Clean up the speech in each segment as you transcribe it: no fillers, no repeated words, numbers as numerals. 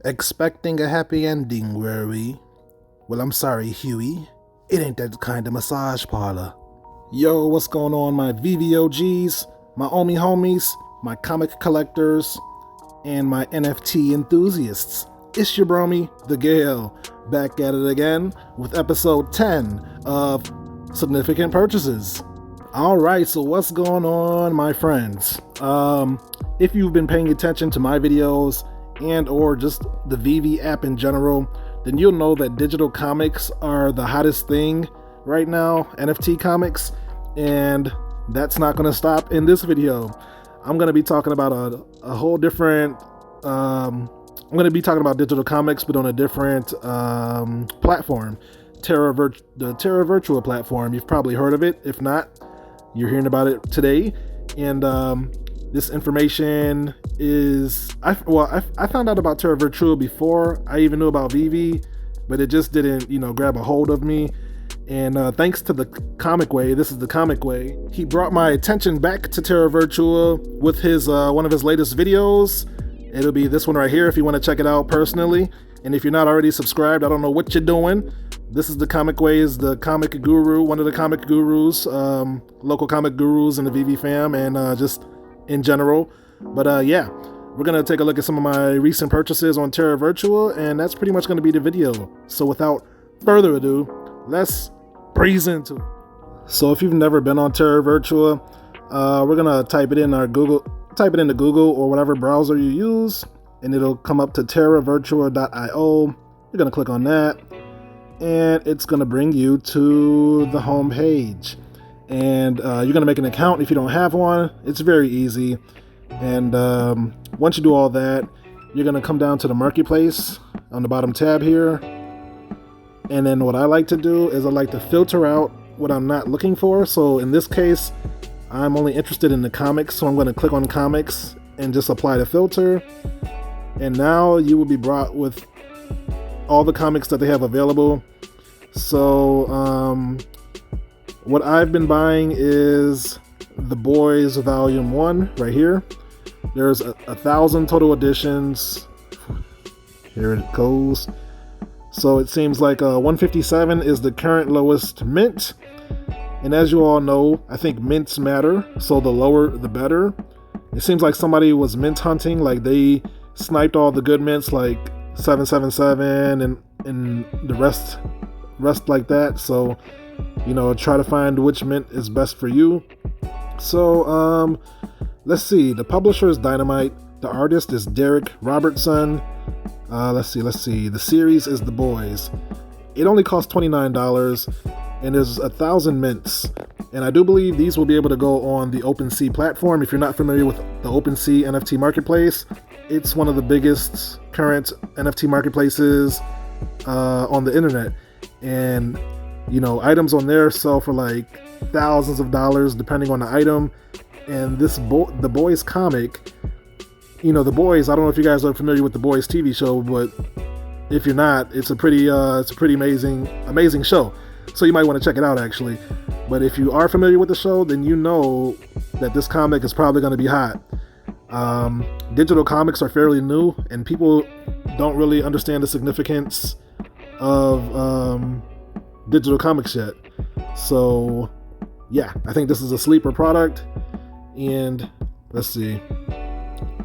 Expecting a happy ending, were we? Well, I'm sorry, Huey. It ain't that kind of massage parlor. Yo, what's going on, my VVOGs, my Omi homies, my comic collectors, and my NFT enthusiasts? It's your bromie, the Gale, back at it again with episode 10 of Significant Purchases. Alright, so what's going on, my friends? If you've been paying attention to my videos and or just the Veve app in general, then you'll know that digital comics are the hottest thing right now, NFT comics, and that's not going to stop in this video. I'm going to be talking about a whole different, I'm going to be talking about digital comics, but on a different platform, the Terra Virtua platform. You've probably heard of it. If not, you're hearing about it today. And this information is, I found out about Terra Virtua before I even knew about Veve, but it just didn't, grab a hold of me. And thanks to the Comic Way, this is the Comic Way, he brought my attention back to Terra Virtua with his one of his latest videos. It'll be this one right here if you want to check it out personally. And if you're not already subscribed, I don't know what you're doing. This is the Comic Way, is the comic guru, one of the comic gurus, local comic gurus in the Veve fam, and just in general. But yeah, we're gonna take a look at some of my recent purchases on Terra Virtua, and that's pretty much gonna be the video. So without further ado, let's breeze into it. So if you've never been on Terra Virtua, we're gonna type it into Google or whatever browser you use, and it'll come up to terravirtua.io. You're gonna click on that, and it's gonna bring you to the home page. And you're gonna make an account if you don't have one. It's very easy. And once you do all that, you're gonna come down to the marketplace on the bottom tab here. And then what I like to do is I like to filter out what I'm not looking for. So in this case, I'm only interested in the comics, so I'm gonna click on comics and just apply the filter. And now you will be brought with all the comics that they have available. So what I've been buying is The Boys Volume 1 right here. There's 1,000 total editions. Here it goes. So it seems like 157 is the current lowest mint. And as you all know, I think mints matter, so the lower the better. It seems like somebody was mint hunting, like they sniped all the good mints like 777 and the rest like that. So try to find which mint is best for you. So let's see, the publisher is Dynamite, the artist is Derek Robertson. Let's see, the series is The Boys. It only costs $29, and there's 1,000 mints, and I do believe these will be able to go on the OpenSea platform. If you're not familiar with the OpenSea NFT marketplace, it's one of the biggest current NFT marketplaces on the internet, and items on there sell for like thousands of dollars depending on the item. And this The Boys comic, The Boys, I don't know if you guys are familiar with The Boys TV show, but if you're not, it's a pretty amazing show. So you might want to check it out actually. But if you are familiar with the show, then you know that this comic is probably going to be hot. Digital comics are fairly new, and people don't really understand the significance of digital comics yet. So yeah, I think this is a sleeper product. And let's see,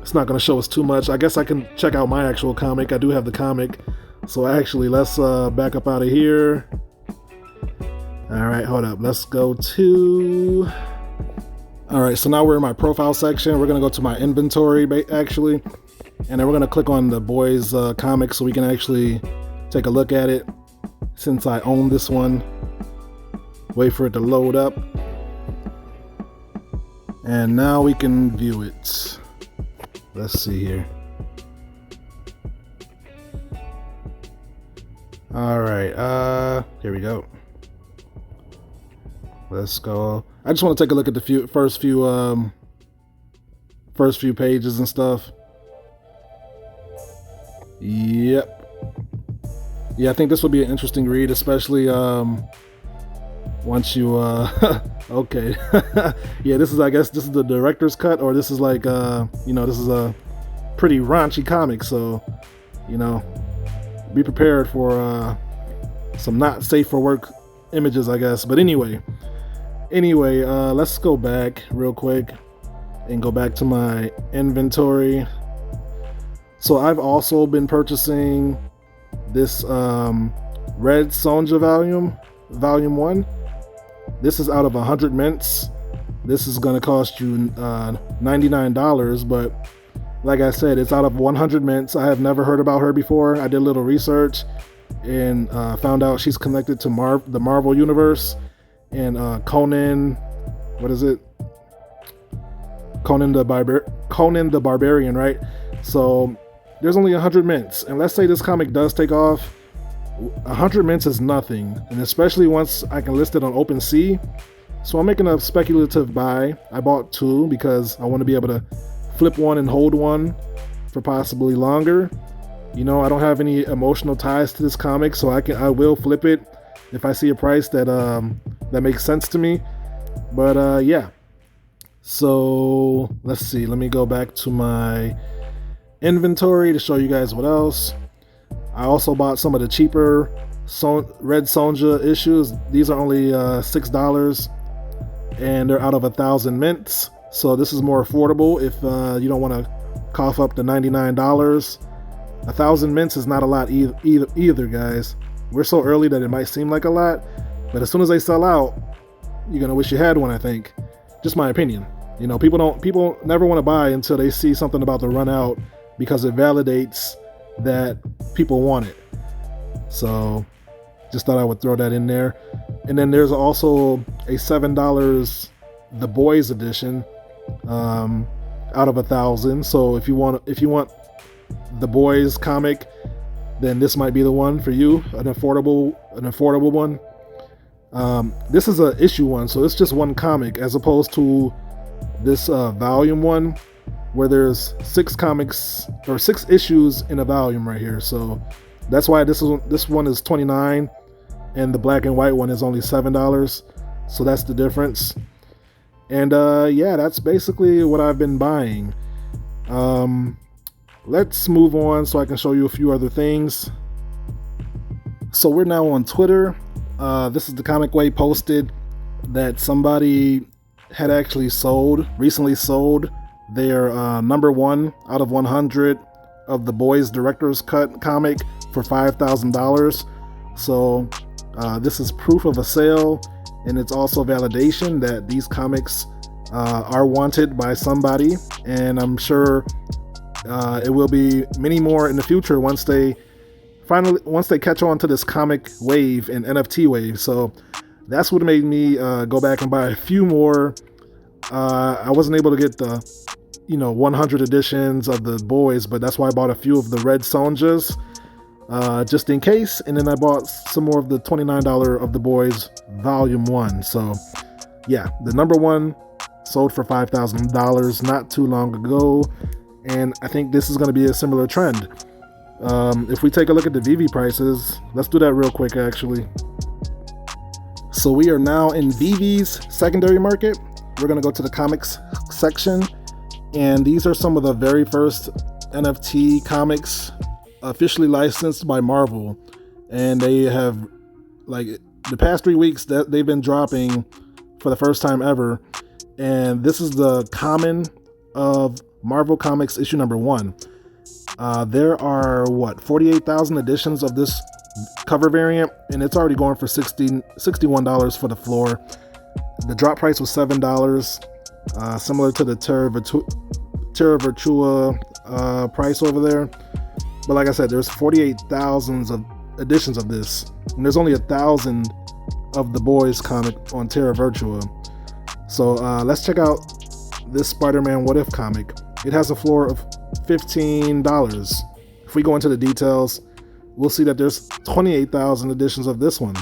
it's not going to show us too much. I guess I can check out my actual comic. I do have the comic. So actually, let's back up out of here. All right, hold up. Let's go to... All right, so now we're in my profile section. We're going to go to my inventory, actually. And then we're going to click on The Boys comic so we can actually take a look at it, since I own this one. Wait for it to load up. And now we can view it. Let's see here. All right, here we go. Let's go. I just want to take a look at the first few pages and stuff. Yep. Yeah, I think this will be an interesting read, especially once you okay. Yeah, I guess this is the director's cut, or this is like this is a pretty raunchy comic, so you know, be prepared for some not safe for work images, I guess. But anyway, let's go back real quick and go back to my inventory. So I've also been purchasing this Red Sonja volume 1. This is out of 100 mints. This is going to cost you $99, but like I said, it's out of 100 mints. I have never heard about her before. I did a little research and found out she's connected to the Marvel universe and Conan. What is it? Conan the Barbarian, right? So there's only 100 mints, and let's say this comic does take off. 100 mints is nothing, and especially once I can list it on OpenSea. So I'm making a speculative buy. I bought 2 because I want to be able to flip one and hold one for possibly longer. You know, I don't have any emotional ties to this comic, so I will flip it if I see a price that makes sense to me. But yeah. So let's see. Let me go back to my inventory to show you guys what else. I also bought some of the cheaper Red Sonja issues. These are only $6, and they're out of 1,000 mints. So this is more affordable if you don't want to cough up the $99. 1,000 mints is not a lot either, guys. We're so early that it might seem like a lot, but as soon as they sell out, you're gonna wish you had one. I think, just my opinion. You know, people never want to buy until they see something about to run out, because it validates that people want it. So just thought I would throw that in there. And then there's also a $7 The Boys edition out of 1,000. So if you want The Boys comic, then this might be the one for you, an affordable one. This is a issue one, so it's just one comic, as opposed to this volume 1, where there's 6 comics or 6 issues in a volume right here. So that's why this one is $29, and the black and white one is only $7. So that's the difference. And yeah, that's basically what I've been buying. Let's move on so I can show you a few other things. So we're now on Twitter. This is the Comic Way posted that somebody had actually recently sold their number 1 out of 100 of the Boys Director's Cut comic for $5,000. So this is proof of a sale, and it's also validation that these comics are wanted by somebody, and I'm sure it will be many more in the future once they catch on to this comic wave and NFT wave. So that's what made me go back and buy a few more. I wasn't able to get the 100 editions of the Boys, but that's why I bought a few of the Red Sonjas just in case, and then I bought some more of the $29 of the Boys volume 1. So yeah, the number 1 sold for $5,000 not too long ago, and I think this is going to be a similar trend. If we take a look at the Veve prices, let's do that real quick actually. So we are now in Veve's secondary market. We're going to go to the comics section, and these are some of the very first NFT comics officially licensed by Marvel, and they have, like, the past 3 weeks that they've been dropping for the first time ever. And this is the common of Marvel Comics issue number 1. There are 48,000 editions of this cover variant, and it's already going for $61 for the floor. The drop price was $7, similar to the Terra Virtua price over there. But like I said, there's 48,000 of editions of this, and there's only 1,000 of the Boys comic on Terra Virtua. So let's check out this Spider-Man What If comic. It has a floor of $15. If we go into the details, we'll see that there's 28,000 editions of this one.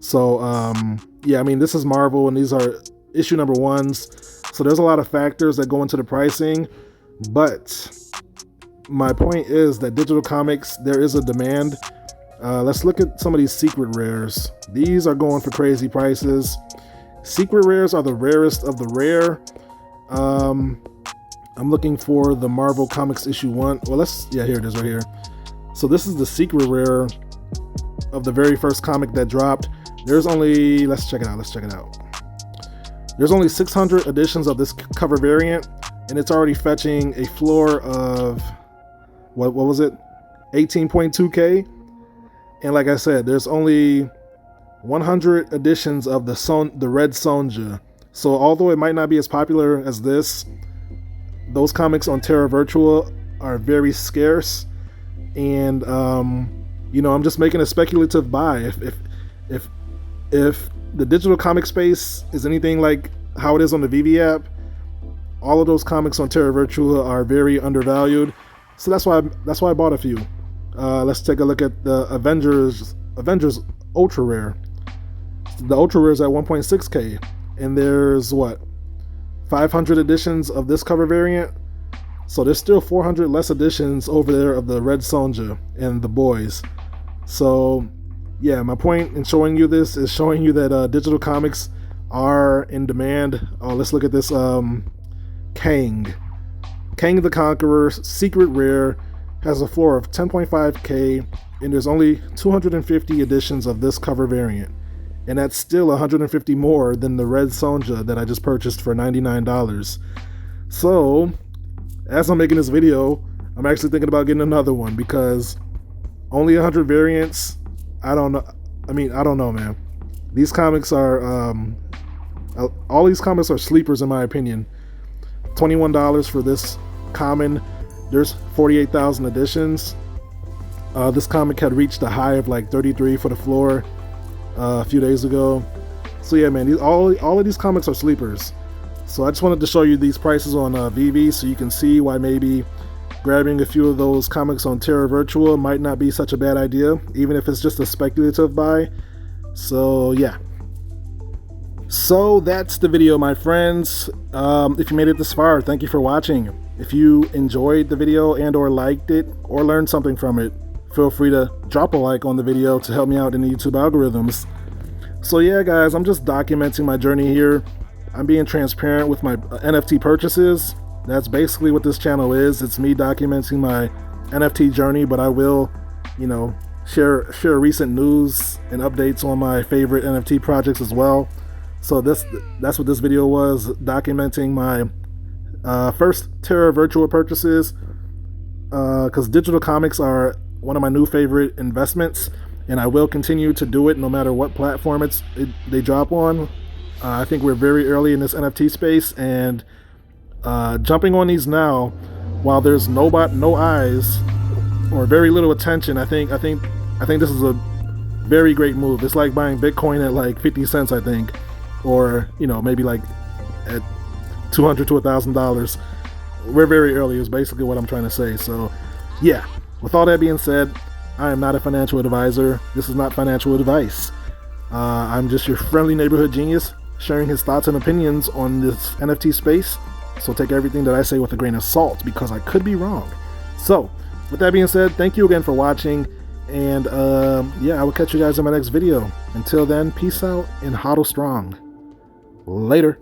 So yeah, I mean, this is Marvel, and these are issue number 1s. So there's a lot of factors that go into the pricing, but my point is that digital comics, there is a demand. Let's look at some of these secret rares. These are going for crazy prices. Secret rares are the rarest of the rare. I'm looking for the Marvel Comics issue 1. Well, here it is right here. So this is the secret rare of the very first comic that dropped. There's only, let's check it out. There's only 600 editions of this cover variant, and it's already fetching a floor of, what was it? 18.2K. And like I said, there's only 100 editions of the Red Sonja. So although it might not be as popular as this, those comics on Terra Virtua are very scarce. And I'm just making a speculative buy. If the digital comic space is anything like how it is on the Veve app, all of those comics on Terra Virtua are very undervalued. So that's why I bought a few. Let's take a look at the Avengers Ultra Rare. The Ultra Rare is at 1.6K, and there's 500 editions of this cover variant. So there's still 400 less editions over there of the Red Sonja and the boys. So yeah, my point in showing you this is showing you that digital comics are in demand. Oh, let's look at this Kang the Conqueror secret rare. Has a floor of 10.5K, and there's only 250 editions of this cover variant, and that's still 150 more than the Red Sonja that I just purchased for $99. So as I'm making this video, I'm actually thinking about getting another one, because only 100 variants, I don't know, man. These comics are all these comics are sleepers in my opinion. $21 for this common. There's 48,000 editions. This comic had reached a high of like 33 for the floor a few days ago. So yeah, man, all of these comics are sleepers. So I just wanted to show you these prices on Veve, so you can see why maybe grabbing a few of those comics on Terra Virtua might not be such a bad idea, even if it's just a speculative buy. So yeah. So that's the video, my friends. If you made it this far, thank you for watching. If you enjoyed the video and or liked it or learned something from it, feel free to drop a like on the video to help me out in the YouTube algorithms. So yeah, guys, I'm just documenting my journey here. I'm being transparent with my NFT purchases. That's basically what this channel is. It's me documenting my NFT journey, but I will, share recent news and updates on my favorite NFT projects as well. So that's what this video was, documenting my first Terra Virtua purchases, because digital comics are one of my new favorite investments, and I will continue to do it no matter what platform they drop on. I think we're very early in this NFT space, and jumping on these now while there's no eyes or very little attention, I think this is a very great move. It's like buying Bitcoin at like 50 cents, I think, or maybe like at $200 to $1,000. We're very early is basically what I'm trying to say. So yeah, with all that being said, I am not a financial advisor. This is not financial advice. I'm just your friendly neighborhood genius sharing his thoughts and opinions on this NFT space. So take everything that I say with a grain of salt, because I could be wrong. So with that being said, thank you again for watching, and yeah, I will catch you guys in my next video. Until then, peace out and hodl strong. Later.